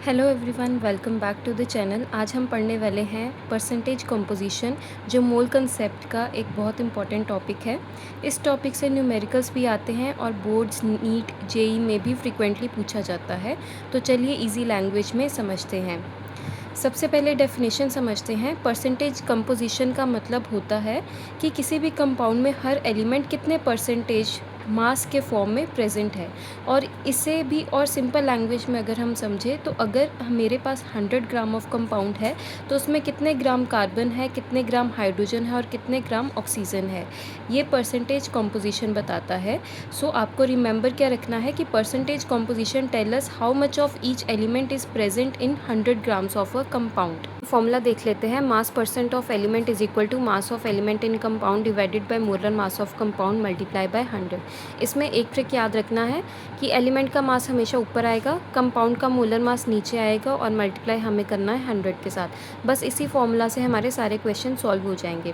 Hello everyone, welcome back to the channel. आज हम पढ़ने वाले हैं परसेंटेज कंपोजिशन, जो मोल कंसेप्ट का एक बहुत इंपॉर्टेंट टॉपिक है। इस टॉपिक से न्यूमेरिकल्स भी आते हैं और बोर्ड्स, नीट, जेई में भी फ्रिक्वेंटली पूछा जाता है। तो चलिए इजी लैंग्वेज में समझते हैं। सबसे पहले डेफिनेशन समझते हैं। परसेंटेज कंपोजिशन का मतलब होता है कि किसी भी कंपाउंड में हर एलिमेंट कितने परसेंटेज मास के फॉर्म में प्रेजेंट है। और इसे भी और सिंपल लैंग्वेज में अगर हम समझें तो अगर मेरे पास 100 ग्राम ऑफ कंपाउंड है तो उसमें कितने ग्राम कार्बन है, कितने ग्राम हाइड्रोजन है और कितने ग्राम ऑक्सीजन है, ये परसेंटेज कंपोजिशन बताता है। सो आपको रिमेंबर क्या रखना है कि percentage composition tell us how much of each element is present in 100 grams of a compound. Formula देख लेते हैं। Mass percent of element is equal to mass of element in compound divided by molar mass of compound multiply by 100। इसमें एक trick याद रखना है कि element का मास हमेशा ऊपर आएगा, कंपाउंड का मोलर मास नीचे आएगा और मल्टीप्लाई हमें करना है 100 के साथ। बस इसी फॉर्मूला से हमारे सारे क्वेश्चन सॉल्व हो जाएंगे।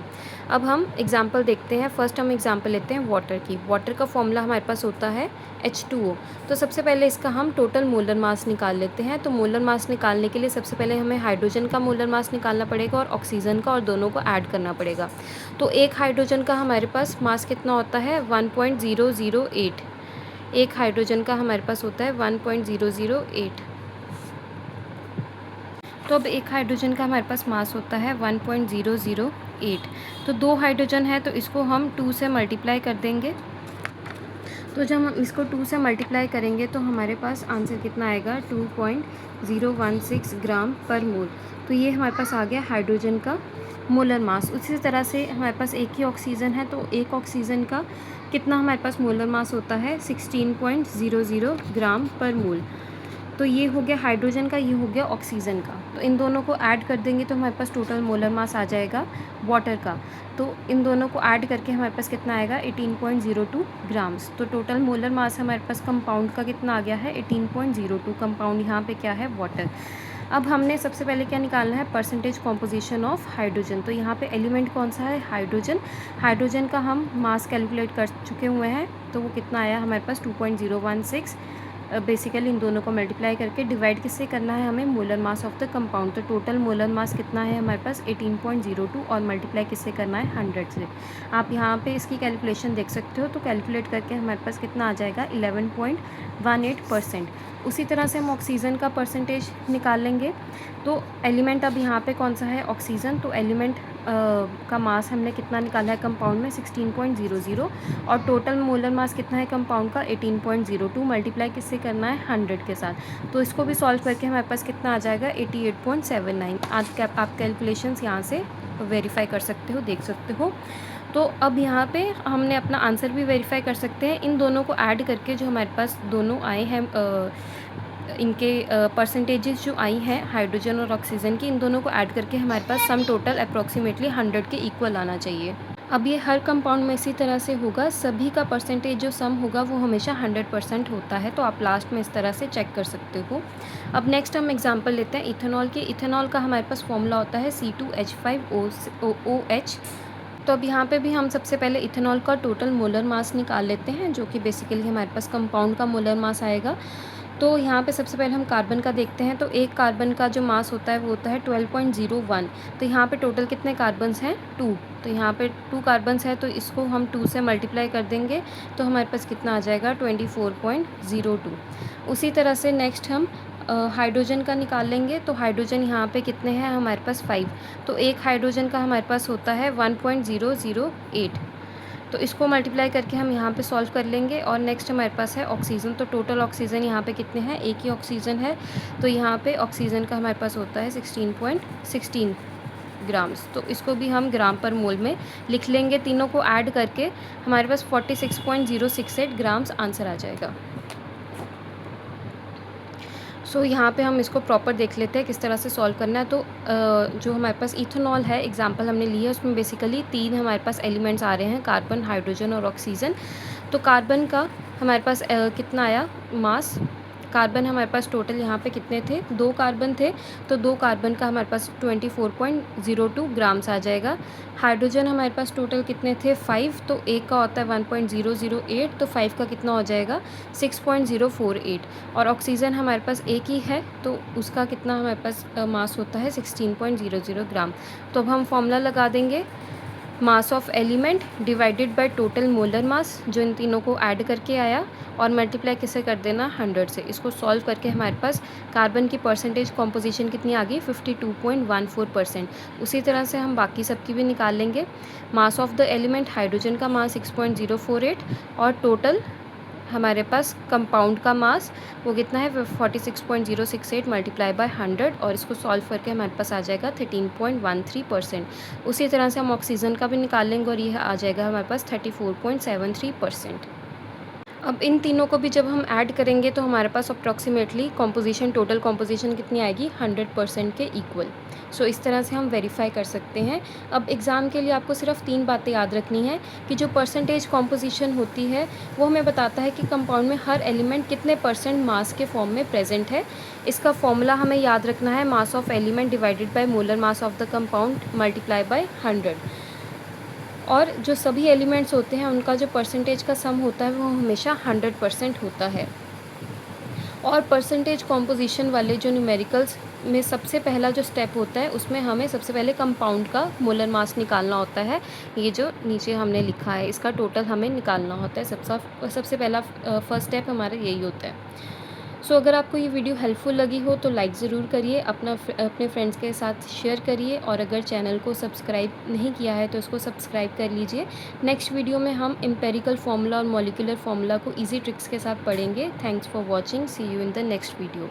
अब हम एग्जाम्पल देखते हैं। फर्स्ट हम एग्जाम्पल लेते हैं वाटर की। वाटर का फॉर्मूला हमारे पास होता है H2O। तो सबसे पहले इसका हम टोटल मोलर मास निकाल लेते हैं। तो मोलर मास निकालने के लिए सबसे पहले हमें हाइड्रोजन का मोलर मास निकालना पड़ेगा और ऑक्सीजन का, और दोनों को ऐड करना पड़ेगा। तो एक हाइड्रोजन का हमारे पास मास कितना होता है 1.008। एक हाइड्रोजन का हमारे पास होता है 1.008। तो अब एक हाइड्रोजन का हमारे पास मास होता है 1.008। तो दो हाइड्रोजन है तो इसको हम 2 से मल्टीप्लाई कर देंगे। तो जब हम इसको 2 से मल्टीप्लाई करेंगे तो हमारे पास आंसर कितना आएगा 2.016 ग्राम पर मोल। तो ये हमारे पास आ गया हाइड्रोजन का मोलर मास। उसी तरह से हमारे पास एक ही ऑक्सीजन है तो एक ऑक्सीजन का कितना हमारे पास मोलर मास होता है 16.00 ग्राम पर मोल। तो ये हो गया हाइड्रोजन का, ये हो गया ऑक्सीजन का। तो इन दोनों को ऐड कर देंगे तो हमारे पास टोटल मोलर मास आ जाएगा वाटर का। तो इन दोनों को ऐड करके हमारे पास कितना आएगा 18.02 ग्राम्स। तो टोटल मोलर मास हमारे पास कंपाउंड का कितना आ गया है 18.02। कंपाउंड यहाँ पे क्या है वाटर। अब हमने सबसे पहले क्या निकालना है परसेंटेज कॉम्पोजिशन ऑफ हाइड्रोजन। तो यहाँ पे एलिमेंट कौन सा है हाइड्रोजन। हाइड्रोजन का हम मास कैलकुलेट कर चुके हुए हैं। तो वो कितना आया हमारे पास 2.016। बेसिकली इन दोनों को मल्टीप्लाई करके डिवाइड किससे करना है हमें molar mass of the compound. तो टोटल मोलर मास कितना है हमारे पास 18.02 और मल्टीप्लाई किससे करना है 100 से। आप यहाँ पे इसकी कैलकुलेशन देख सकते हो। तो कैलकुलेट करके हमारे पास कितना आ जाएगा 11.18%। उसी तरह से हम ऑक्सीजन का परसेंटेज निकाल लेंगे। तो एलिमेंट अब यहाँ पे कौन सा है ऑक्सीजन। तो एलिमेंट का मास हमने कितना निकाला है कंपाउंड में 16.00 और टोटल मोलर मास कितना है कंपाउंड का 18.02। मल्टीप्लाई किससे करना है 100 के साथ। तो इसको भी सॉल्व करके हमारे पास कितना आ जाएगा 88.79। आप कैलकुलेशंस यहाँ से वेरीफाई कर सकते हो, देख सकते हो। तो अब यहाँ पे हमने अपना आंसर भी वेरीफाई कर सकते हैं। इन दोनों को ऐड करके जो हमारे पास दोनों आए हैं इनके परसेंटेजेस जो आई हैं हाइड्रोजन और ऑक्सीजन की, इन दोनों को ऐड करके हमारे पास सम टोटल अप्रॉक्सीमेटली 100 के इक्वल आना चाहिए। अब ये हर कंपाउंड में इसी तरह से होगा। सभी का परसेंटेज जो सम होगा वो हमेशा 100% होता है। तो आप लास्ट में इस तरह से चेक कर सकते हो। अब नेक्स्ट हम एग्जांपल लेते हैं इथेनॉल के। इथेनॉल का हमारे पास फॉर्मूला होता है C2H5OH। तो अब यहाँ पे भी हम सबसे पहले इथेनॉल का टोटल मोलर मास निकाल लेते हैं, जो कि बेसिकली हमारे पास कंपाउंड का मोलर मास आएगा। तो यहाँ पे सबसे पहले हम कार्बन का देखते हैं। तो एक कार्बन का जो मास होता है वो होता है 12.01। तो यहाँ पे टोटल कितने कार्बन्स हैं 2। तो यहाँ पे 2 कार्बन्स है तो इसको हम 2 से मल्टीप्लाई कर देंगे तो हमारे पास कितना आ जाएगा 24.02। उसी तरह से नेक्स्ट हम हाइड्रोजन का निकाल लेंगे। तो हाइड्रोजन यहाँ पे कितने हैं हमारे पास 5। तो एक हाइड्रोजन का हमारे पास होता है 1.008। तो इसको मल्टीप्लाई करके हम यहाँ पे सॉल्व कर लेंगे। और नेक्स्ट हमारे पास है ऑक्सीजन। तो टोटल ऑक्सीजन यहाँ पे कितने हैं, एक ही ऑक्सीजन है। तो यहाँ पे ऑक्सीजन का हमारे पास होता है 16.16 ग्राम्स। तो इसको भी हम ग्राम पर मोल में लिख लेंगे। तीनों को ऐड करके हमारे पास 46.068 ग्राम्स आंसर आ जाएगा। सो यहाँ पे हम इसको प्रॉपर देख लेते हैं किस तरह से सॉल्व करना है। तो जो हमारे पास इथेनॉल है एग्जांपल हमने लिया है, उसमें बेसिकली 3 हमारे पास एलिमेंट्स आ रहे हैं, कार्बन, हाइड्रोजन और ऑक्सीजन। तो कार्बन का हमारे पास कितना आया मास कार्बन हमारे पास टोटल यहाँ पे कितने थे, 2 कार्बन थे, तो 2 कार्बन का हमारे पास 24.02 ग्राम्स आ जाएगा। हाइड्रोजन हमारे पास टोटल कितने थे, 5, तो एक का होता है 1.008, तो 5 का कितना हो जाएगा 6.048। और ऑक्सीजन हमारे पास एक ही है, तो उसका कितना हमारे पास मास होता है 16.00 ग्राम। तो अब हम फॉर्मूला लगा देंगे, मास of element divided by total molar mass, जो इन तीनों को ऐड करके आया, और मल्टीप्लाई किससे कर देना, 100 से। इसको सॉल्व करके हमारे पास कार्बन की परसेंटेज कॉम्पोजिशन कितनी आ गई, 52.14%। उसी तरह से हम बाकी सबकी भी निकाल लेंगे। Mass of the element, hydrogen का मास 6.048, और टोटल हमारे पास कंपाउंड का मास वो कितना है 46.068 मल्टीप्लाई बाय 100, और इसको सॉल्व करके हमारे पास आ जाएगा 13.13%। उसी तरह से हम ऑक्सीजन का भी निकाल लेंगे और यह आ जाएगा हमारे पास 34.73%। अब इन तीनों को भी जब हम ऐड करेंगे तो हमारे पास अप्रॉक्सीमेटली कॉम्पोजिशन, टोटल कॉम्पोजिशन कितनी आएगी, 100% के इक्वल। सो इस तरह से हम वेरीफाई कर सकते हैं। अब एग्ज़ाम के लिए आपको सिर्फ 3 बातें याद रखनी है कि जो परसेंटेज कॉम्पोजिशन होती है वो हमें बताता है कि कंपाउंड में हर एलिमेंट कितने परसेंट मास के फॉर्म में प्रेजेंट है। इसका फॉर्मूला हमें याद रखना है, मास of element divided by molar mass of the compound multiply by 100। और जो सभी एलिमेंट्स होते हैं उनका जो परसेंटेज का सम होता है वो हमेशा 100% होता है। और परसेंटेज कॉम्पोजिशन वाले जो न्यूमेरिकल्स में सबसे पहला जो स्टेप होता है उसमें हमें सबसे पहले कंपाउंड का मोलर मास निकालना होता है। ये जो नीचे हमने लिखा है इसका टोटल हमें निकालना होता है। सबसे पहला फर्स्ट स्टेप हमारा यही होता है। सो अगर आपको ये वीडियो हेल्पफुल लगी हो तो लाइक ज़रूर करिए, अपने फ्रेंड्स के साथ शेयर करिए, और अगर चैनल को सब्सक्राइब नहीं किया है तो इसको सब्सक्राइब कर लीजिए। नेक्स्ट वीडियो में हम एम्पेरिकल फार्मूला और मॉलिक्यूलर फार्मूला को इजी ट्रिक्स के साथ पढ़ेंगे। Thanks for watching, see you in the next video.